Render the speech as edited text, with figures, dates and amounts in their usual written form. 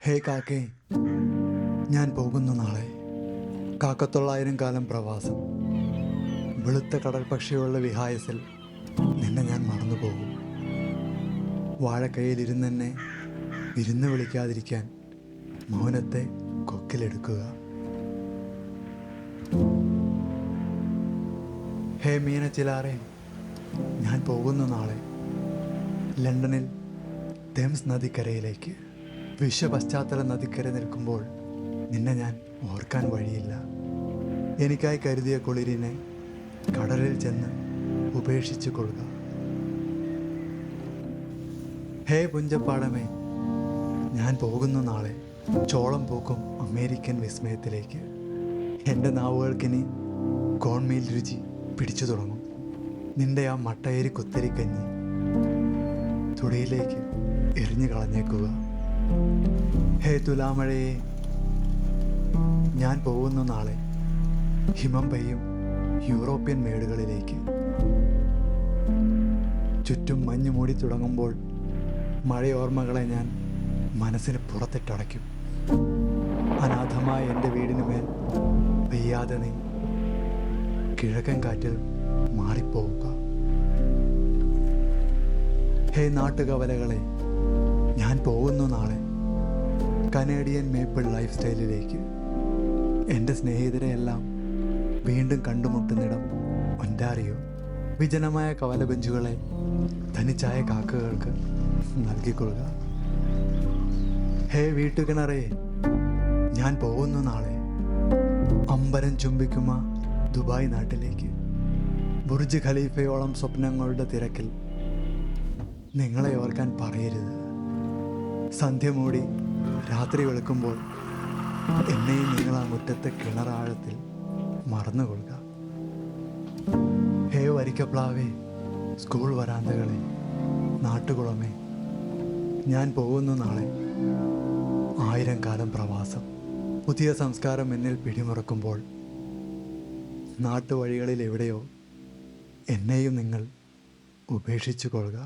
ഹേ കാക്കേ, ഞാൻ പോകുന്നു നാളെ. കാക്കത്തൊള്ളായിരം കാലം പ്രവാസം. വെളുത്ത കടൽ പക്ഷിയുള്ള വിഹായസിൽ നിന്നെ ഞാൻ മറന്നുപോകും. വാഴക്കൈയിലിരുന്നെന്നെ വിരുന്ന് വിളിക്കാതിരിക്കാൻ മൗനത്തെ കൊക്കിലെടുക്കുക. ഹേ മീനച്ചിലാറെ, ഞാൻ പോകുന്നു നാളെ ലണ്ടനിൽ തേംസ് നദിക്കരയിലേക്ക്. വിശ്വപശ്ചാത്തല നദിക്കര നിൽക്കുമ്പോൾ നിന്നെ ഞാൻ ഓർക്കാൻ വഴിയില്ല. എനിക്കായി കരുതിയ കുളിരിനെ കടലിൽ ചെന്ന് ഉപേക്ഷിച്ചു കൊള്ളുക. ഹേ പുഞ്ചപ്പാടമേ, ഞാൻ പോകുന്നു നാളെ ചോളം പൂക്കും അമേരിക്കൻ വിസ്മയത്തിലേക്ക്. എൻ്റെ നാവുകൾക്കിനി കോൺമീൽ രുചി പിടിച്ചു തുടങ്ങും. നിന്റെ ആ മട്ടയേരി കുത്തരിക്കഞ്ഞി തുടിയിലേക്ക് എറിഞ്ഞു കളഞ്ഞേക്കുക. ഹേ തുലാമഴയെ, ഞാൻ പോകുന്നു നാളെ ഹിമം പെയ്യും യൂറോപ്യൻ മേടുകളിലേക്ക്. ചുറ്റും മഞ്ഞ് മൂടി തുടങ്ങുമ്പോൾ മഴയോർമ്മകളെ ഞാൻ മനസ്സിന് പുറത്തിട്ടടയ്ക്കും. അനാഥമായ എൻ്റെ വീടിന് മേൽ പെയ്യാതെ നീ കിഴക്കൻ കാറ്റിൽ മാറിപ്പോവുക. ഹേ നാട്ടുകവലകളെ, ഞാൻ പോകുന്നു നാളെ കനേഡിയൻ മേപ്പിൾ ലൈഫ് സ്റ്റൈലിലേക്ക്. എൻ്റെ സ്നേഹിതരെയെല്ലാം വീണ്ടും കണ്ടുമുട്ടുന്നിടം ഒൻറ്റാറിയോ. വിജനമായ കവല ബെഞ്ചുകളെ തനിച്ചായ കാക്കകൾക്ക് നൽകിക്കൊള്ളുക. ഹേ വീട്ടുകിണറേ, ഞാൻ പോകുന്നു നാളെ അമ്പരം ചുംബിക്കുമ ദുബായ് നാട്ടിലേക്ക്. ബുർജ് ഖലീഫയോളം സ്വപ്നങ്ങളുടെ തിരക്കിൽ നിങ്ങളെ ഓർക്കാൻ പറയരുത്. സന്ധ്യ മൂടി രാത്രി വെളുക്കുമ്പോൾ എന്നെയും നിങ്ങൾ ആ മുറ്റത്തെ കിണറാഴത്തിൽ മറന്നുകൊള്ളുക. ഹേ വരിക്കപ്ലാവേ, സ്കൂൾ വരാന്തകളെ, നാട്ടുകുളമേ, ഞാൻ പോകുന്നു നാളെ 1000 കാലം പ്രവാസം. പുതിയ സംസ്കാരം എന്നിൽ പിടിമുറക്കുമ്പോൾ നാട്ടുവഴികളിൽ എവിടെയോ എന്നെയും നിങ്ങൾ ഉപേക്ഷിച്ചു കൊള്ളുക.